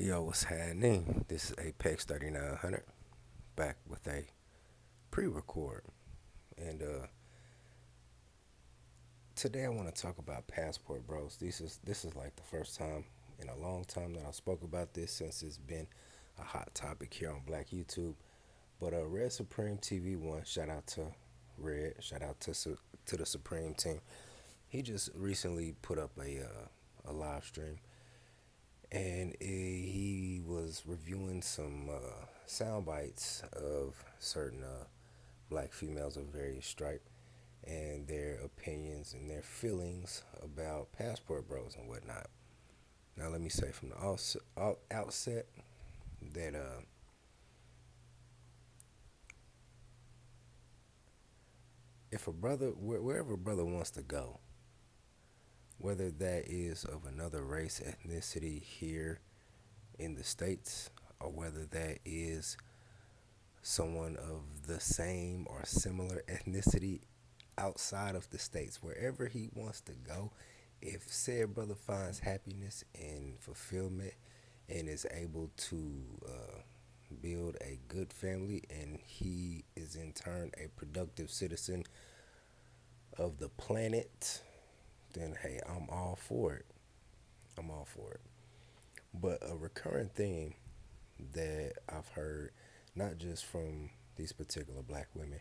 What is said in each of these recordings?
Yo, what's happening? This is Apex 3900 back with a pre-record, and today I want to talk about passport bros. This is like the first time in a long time that I spoke about this since it's been a hot topic here on Black YouTube. But Red Supreme TV one, shout out to Red, shout out to the Supreme team. He just recently put up a live stream and he was reviewing some sound bites of certain black females of various stripe and their opinions and their feelings about passport bros and whatnot. Now, let me say from the outset that if a brother, wherever a brother wants to go, whether that is of another race, ethnicity here in the States, or whether that is someone of the same or similar ethnicity outside of the States, wherever he wants to go, if said brother finds happiness and fulfillment and is able to build a good family and he is in turn a productive citizen of the planet, then hey, I'm all for it. I'm all for it. But a recurring theme that I've heard, not just from these particular black women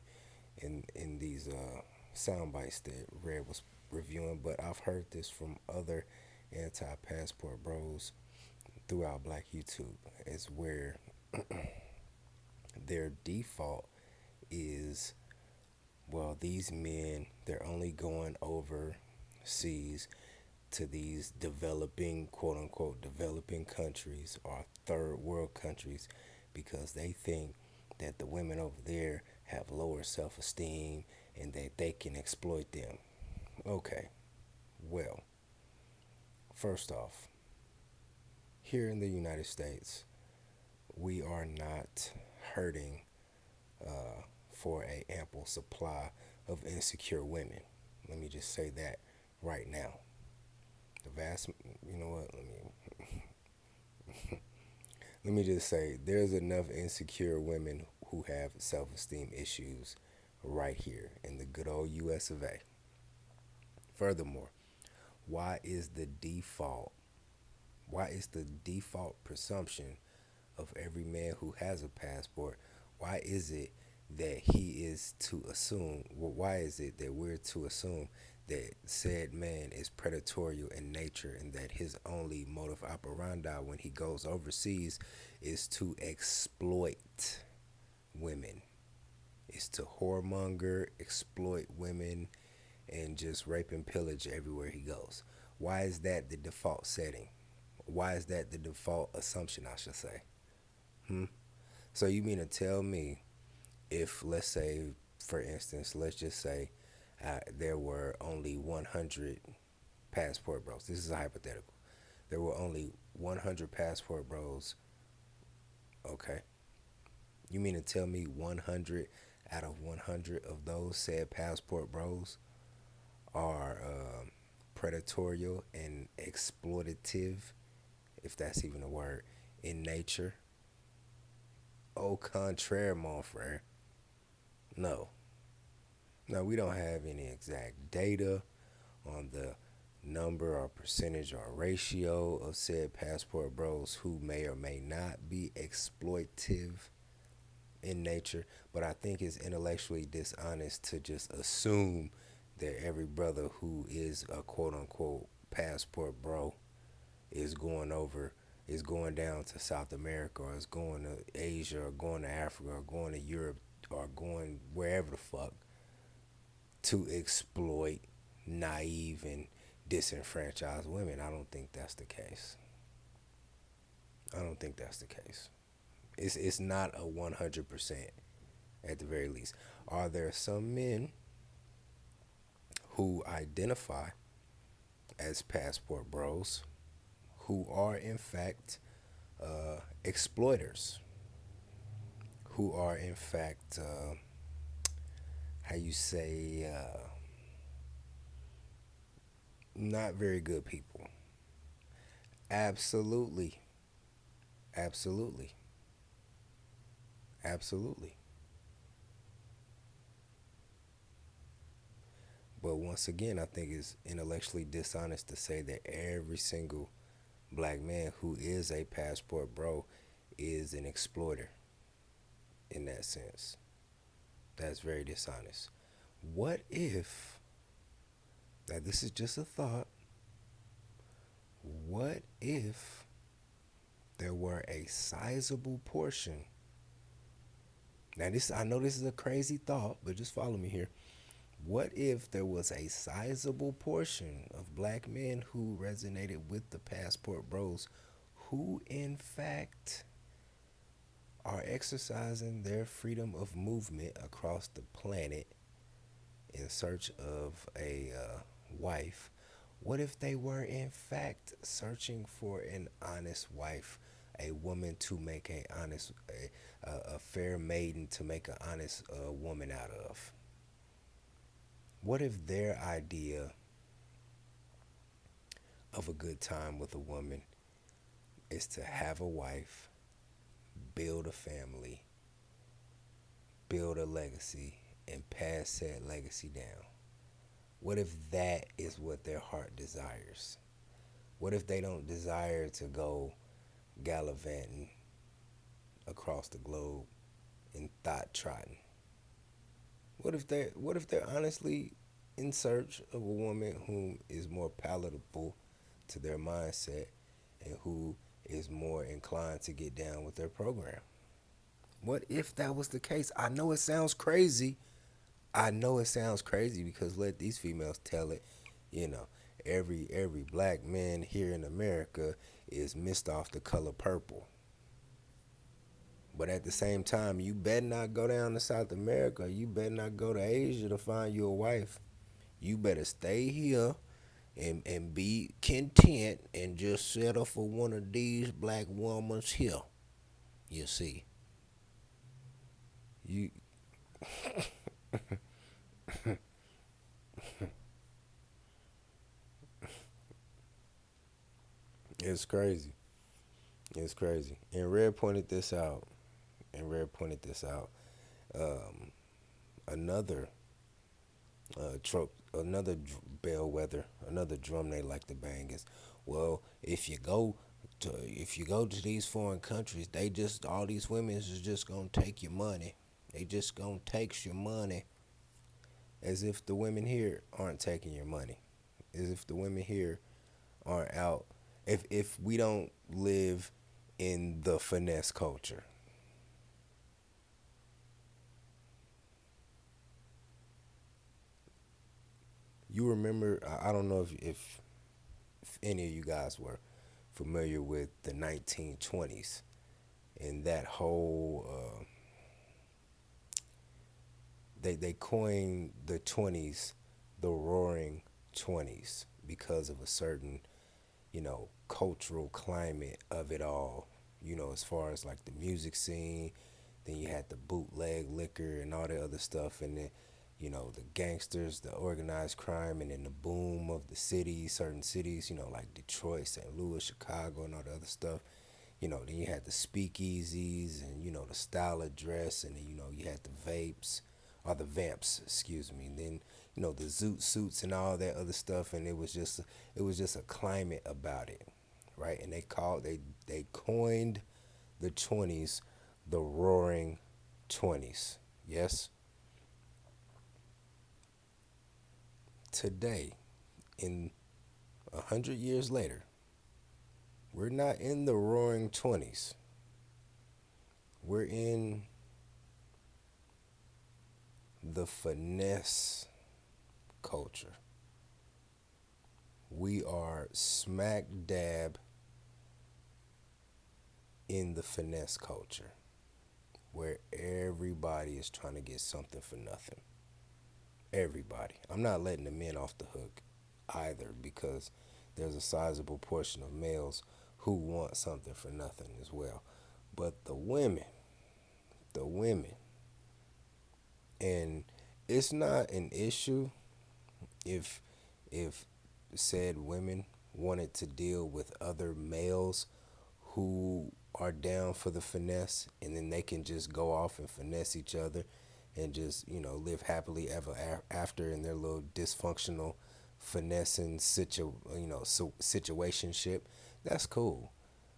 in these sound bites that Red was reviewing, but I've heard this from other anti-passport bros throughout Black YouTube, is where their default is, well, these men, they're only going overseas to these developing, quote unquote, developing countries or third world countries because they think that the women over there have lower self esteem and that they can exploit them. Okay, well, first off, here in the United States, we are not hurting for a ample supply of insecure women. Let me just say that right now. The vast, you know what? Let me just say there's enough insecure women who have self-esteem issues right here in the good old U.S. of A. Furthermore, why is the default? Why is the default presumption of every man who has a passport? Why is it that he is to assume? Well, why is it that we're to assume that said man is predatory in nature and that his only modus operandi when he goes overseas is to exploit women, is to whoremonger, exploit women, and just rape and pillage everywhere he goes? Why is that the default setting? Why is that the default assumption, I should say? So you mean to tell me if, let's say, for instance, let's just say there were only 100 passport bros. This is a hypothetical. There were only 100 passport bros. Okay. You mean to tell me 100 out of 100 of those said passport bros are predatory and exploitative, if that's even a word, in nature? Au contraire, mon frere. No. No, we don't have any exact data on the number or percentage or ratio of said passport bros who may or may not be exploitive in nature, but I think it's intellectually dishonest to just assume that every brother who is a quote unquote passport bro is going over, is going down to South America or is going to Asia or going to Africa or going to Europe or going wherever the fuck to exploit naive and disenfranchised women. I don't think that's the case. I don't think that's the case. It's not a 100% at the very least. Are there some men who identify as passport bros who are in fact exploiters, who are in fact how you say not very good people? Absolutely. Absolutely. Absolutely. But once again, I think it's intellectually dishonest to say that every single black man who is a passport bro is an exploiter in that sense. That's very dishonest. What if, now this is just a thought, what if there were a sizable portion? Now this, I know this is a crazy thought, but just follow me here. What if there was a sizable portion of black men who resonated with the passport bros who in fact are exercising their freedom of movement across the planet in search of a wife? What if they were in fact searching for an honest wife, a woman to make a honest, a fair maiden to make an honest woman out of? What if their idea of a good time with a woman is to have a wife, build a family, build a legacy, and pass that legacy down? What if that is what their heart desires? What if they don't desire to go gallivanting across the globe and thought trotting? What if they're honestly in search of a woman who is more palatable to their mindset and who is more inclined to get down with their program? What if that was the case? I know it sounds crazy. I know it sounds crazy because let these females tell it, you know, every black man here in America is missed off the color purple. But at the same time, you better not go down to South America. You better not go to Asia to find you a wife. You better stay here and be content and just settle for one of these black women here. You see, you it's crazy. It's crazy. And Red pointed this out. And Red pointed this out. Um, another trope, another bellwether, another drum they like to bang is, well, if you go to these foreign countries, they just all these women is just gonna take your money. They just gonna take your money, as if the women here aren't taking your money, as if the women here aren't out. If we don't live in the finesse culture, you remember? I don't know if any of you guys were familiar with the 1920s and that whole they coined the 20s the roaring 20s because of a certain, cultural climate of it all, as far as like the music scene. Then you had the bootleg liquor and all the other stuff, and then, the gangsters, the organized crime, and then the boom of the cities, certain cities, like Detroit, St. Louis, Chicago, and all the other stuff. Then you had the speakeasies and, the style of dress, and then, you had the vapes, or the vamps, excuse me. And then, the zoot suits and all that other stuff, and it was just a climate about it, right? And they coined the 20s the roaring 20s. Yes. Today, in 100 years later, we're not in the roaring 20s. We're in the finesse culture. We are smack dab in the finesse culture where everybody is trying to get something for nothing. Everybody. I'm not letting the men off the hook either, because there's a sizable portion of males who want something for nothing as well. But the women, and it's not an issue if if said women wanted to deal with other males who are down for the finesse, and then they can just go off and finesse each other and just, live happily ever after in their little dysfunctional finessing situationship. That's cool.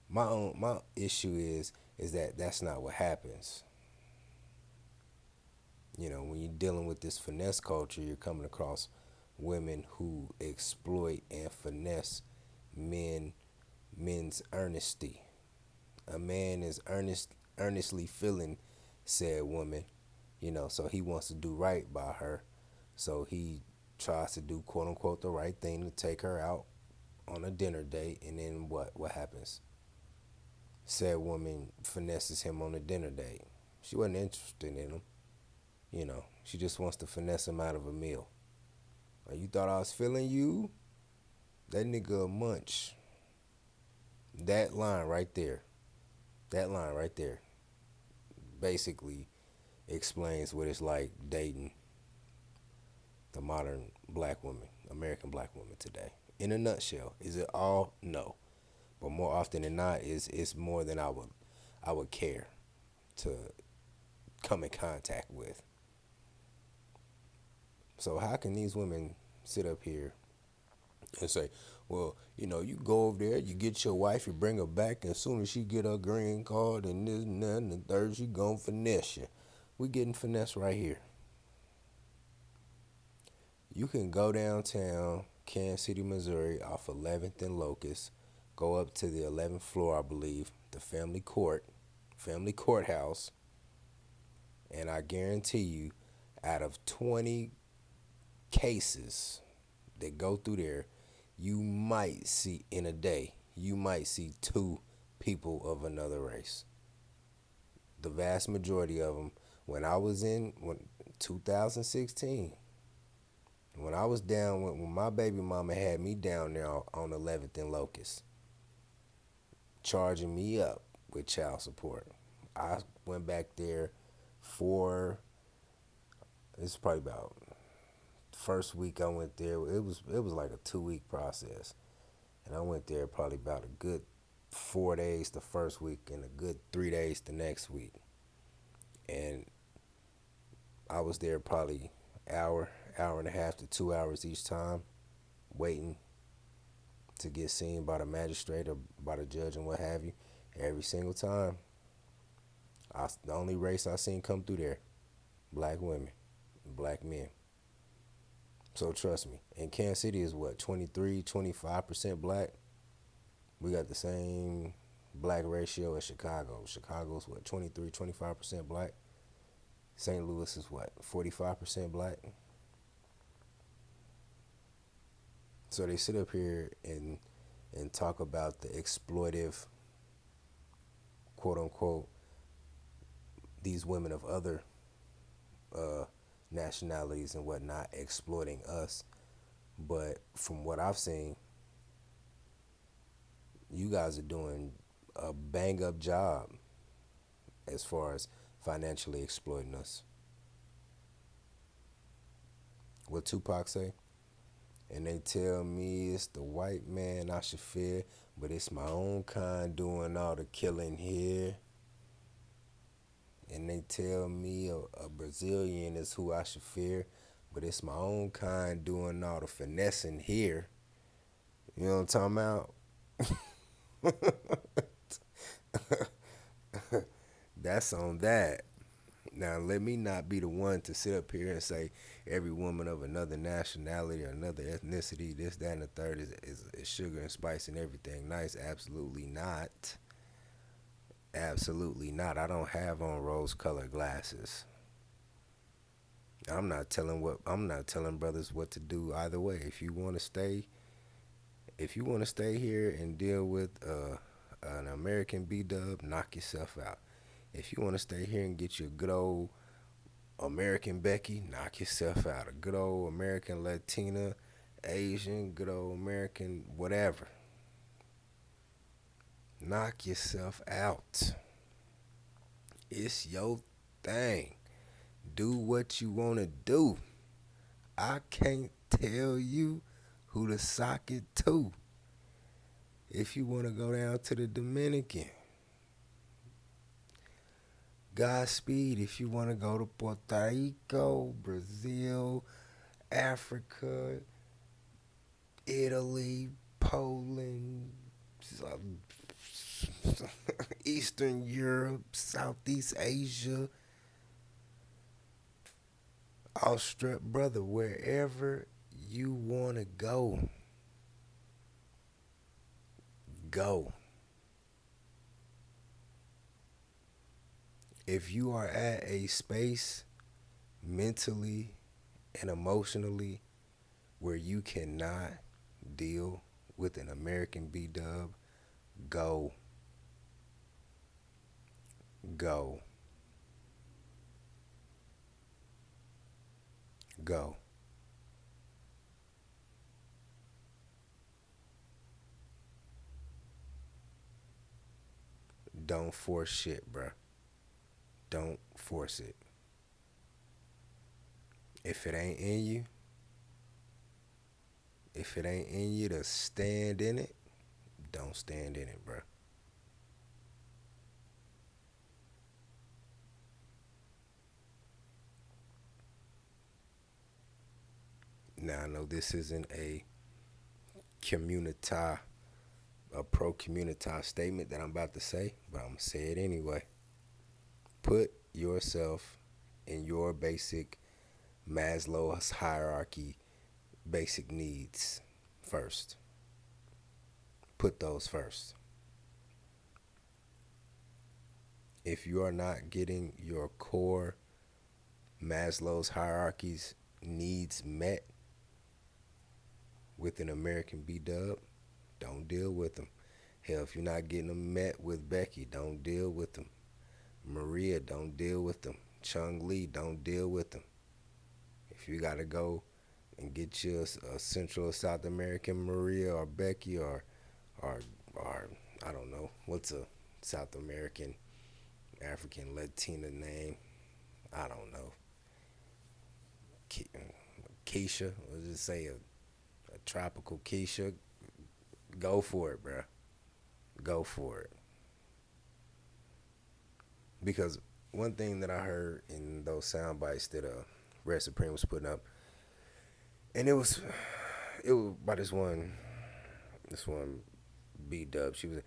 My issue is that that's not what happens. When you're dealing with this finesse culture, you're coming across women who exploit and finesse men men's earnesty. A man is earnestly feeling said woman, so he wants to do right by her. So he tries to do quote unquote the right thing to take her out on a dinner date, and then what happens? Said woman finesses him on a dinner date. She wasn't interested in him. She just wants to finesse him out of a meal. You thought I was feeling you? That nigga a munch. That line right there. That line right there basically explains what it's like dating the modern black woman, American black woman today. In a nutshell, is it all? No, but more often than not, it's more than I would care to come in contact with. So how can these women sit up here and say, well, you go over there, you get your wife, you bring her back, and as soon as she get her green card and this and that and the third, she gon' finesse you. We getting finesse right here. You can go downtown, Kansas City, Missouri, off 11th and Locust, go up to the 11th floor, I believe, the family courthouse, and I guarantee you, out of 20 cases that go through there, you might see in a day, you might see two people of another race. The vast majority of them, when 2016, when I was down, when my baby mama had me down there on 11th and Locust, charging me up with child support. I went back there for, it's probably about first week I went there. It was like a 2 week process, and I went there probably about a good 4 days the first week and a good 3 days the next week, and I was there probably hour and a half to 2 hours each time, waiting to get seen by the magistrate or by the judge and what have you. Every single time, the only race I seen come through there, black women, black men. So trust me, and Kansas City is what, 23, 25% black. We got the same black ratio as Chicago. Chicago's what, 23, 25% black. St. Louis is what, 45% black. So they sit up here and talk about the exploitive, quote unquote, these women of other nationalities and whatnot exploiting us. But from what I've seen, you guys are doing a bang up job as far as financially exploiting us. What Tupac say? And they tell me it's the white man I should fear, but it's my own kind doing all the killing here. And they tell me a Brazilian is who I should fear, but it's my own kind doing all the finessing here. You know what I'm talking about? That's on that. Now, let me not be the one to sit up here and say every woman of another nationality or another ethnicity, this, that, and the third is sugar and spice and everything nice. Absolutely not. Absolutely not. I don't have on rose-colored glasses. I'm not telling brothers what to do either way. If you want to stay here and deal with an American B-dub, knock yourself out. If you want to stay here and get your good old American Becky, knock yourself out. A good old American Latina, Asian, good old American whatever. Knock yourself out. It's your thing. Do what you want to do. I can't tell you who to sock it to. If you want to go down to the Dominican, Godspeed if you want to go to Puerto Rico, Brazil, Africa, Italy, Poland, Eastern Europe, Southeast Asia, Australia, brother, wherever you want to go, go. If you are at a space mentally and emotionally where you cannot deal with an American B dub, go. Go. Go. Don't force shit, bruh. Don't force it. If it ain't in you, if it ain't in you to stand in it, don't stand in it, bruh. Now I know this isn't communita, a pro communita statement that I'm about to say, but I'm gonna say it anyway. Put yourself in your basic Maslow's hierarchy basic needs first. Put those first. If you are not getting your core Maslow's hierarchy's needs met with an American B dub, don't deal with them. Hell, if you're not getting them met with Becky, don't deal with them. Maria, don't deal with them. Chung Lee, don't deal with them. If you gotta go and get you a Central or South American Maria or Becky or or I don't know what's a South American African Latina name. I don't know. Keisha, let's just say a tropical Keisha. Go for it, bruh. Go for it. Because one thing that I heard in those sound bites that Red Supreme was putting up, and it was by this one B Dub. She was,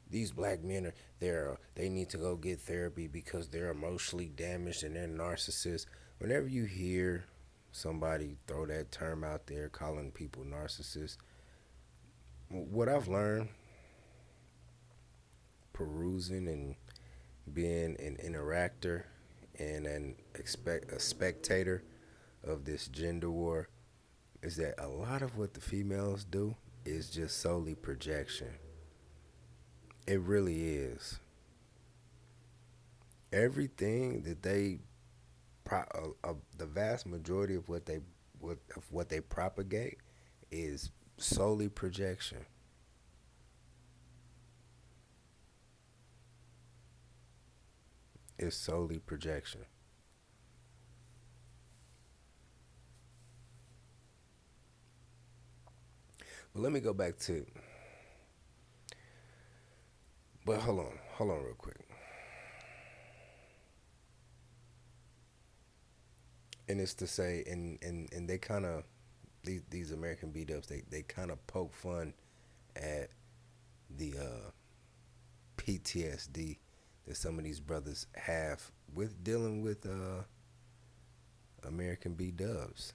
these black men are they need to go get therapy because they're emotionally damaged and they're narcissists. Whenever you hear somebody throw that term out there calling people narcissists, what I've learned perusing and being an interactor and a spectator of this gender war is that a lot of what the females do is just solely projection. It really is. Everything that the vast majority of what they propagate is solely projection. It's solely projection. But let me go back to. But hold on, real quick. And it's to say, and they kind of these American beat ups, they kind of poke fun at the PTSD that some of these brothers have with dealing with American B dubs.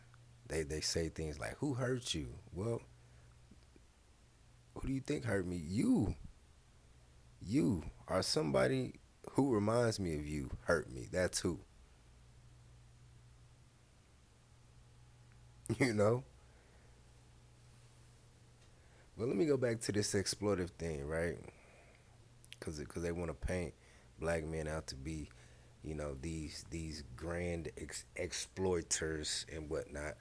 They say things like, "Who hurt you?" Well, who do you think hurt me? You or somebody who reminds me of you hurt me. That's who. You know. But let me go back to this exploitive thing, right? Because they want to paint black men out to be, these grand exploiters and whatnot.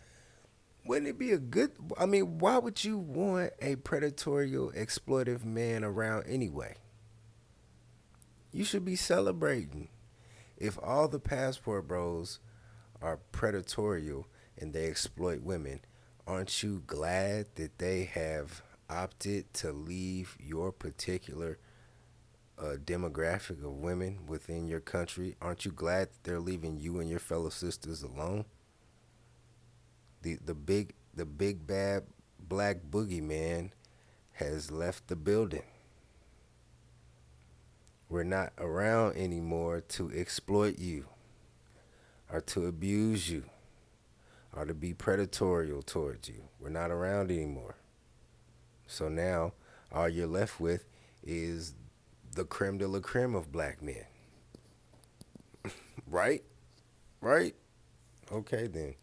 Wouldn't it be a good? I mean, why would you want a predatory, exploitive man around anyway? You should be celebrating. If all the passport bros are predatory and they exploit women, aren't you glad that they have opted to leave your particular a demographic of women within your country, aren't you glad that they're leaving you and your fellow sisters alone? The big bad black boogeyman has left the building. We're not around anymore to exploit you or to abuse you or to be predatory towards you. We're not around anymore. So now all you're left with is the creme de la creme of black men. Right? Right? Okay then.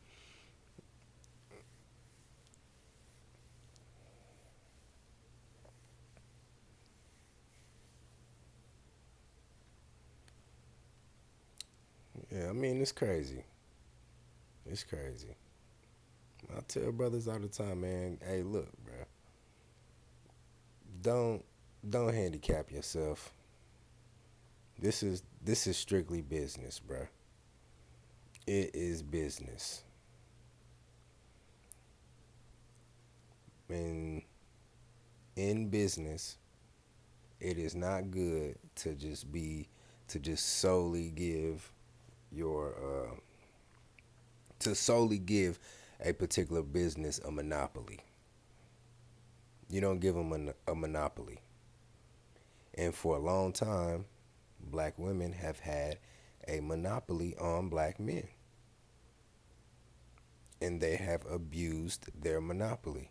Yeah, I mean it's crazy. It's crazy. I tell brothers all the time, man, hey look, bro, don't don't handicap yourself. This is strictly business, bro. It is business. And in business, it is not good to just solely give your to solely give a particular business a monopoly. You don't give them a monopoly. And for a long time, black women have had a monopoly on black men, and they have abused their monopoly.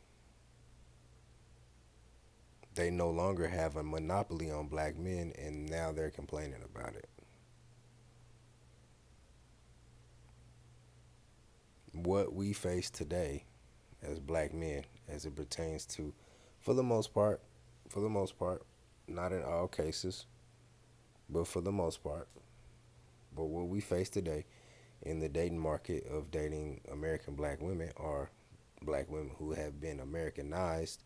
They no longer have a monopoly on black men, and now they're complaining about it. What we face today as black men, as it pertains to, for the most part, for the most part, not in all cases, but for the most part, but what we face today in the dating market of dating American black women are black women who have been Americanized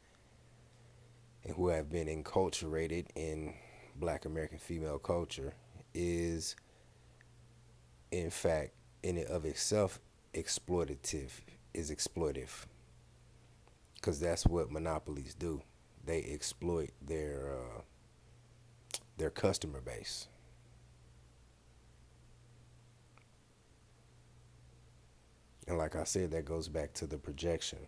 and who have been enculturated in black American female culture is, in fact, in and of itself, exploitative, is exploitive. Because that's what monopolies do. They exploit their customer base. And like I said, that goes back to the projection.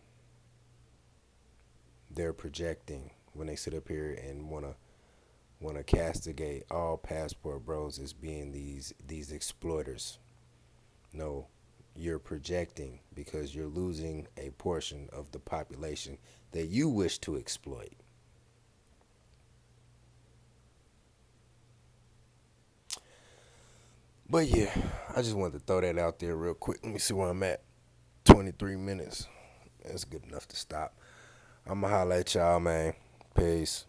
They're projecting when they sit up here and wanna castigate all passport bros as being these exploiters. No, you're projecting because you're losing a portion of the population that you wish to exploit. But yeah, I just wanted to throw that out there real quick. Let me see where I'm at. 23 minutes. That's good enough to stop. I'ma holla at y'all, man. Peace.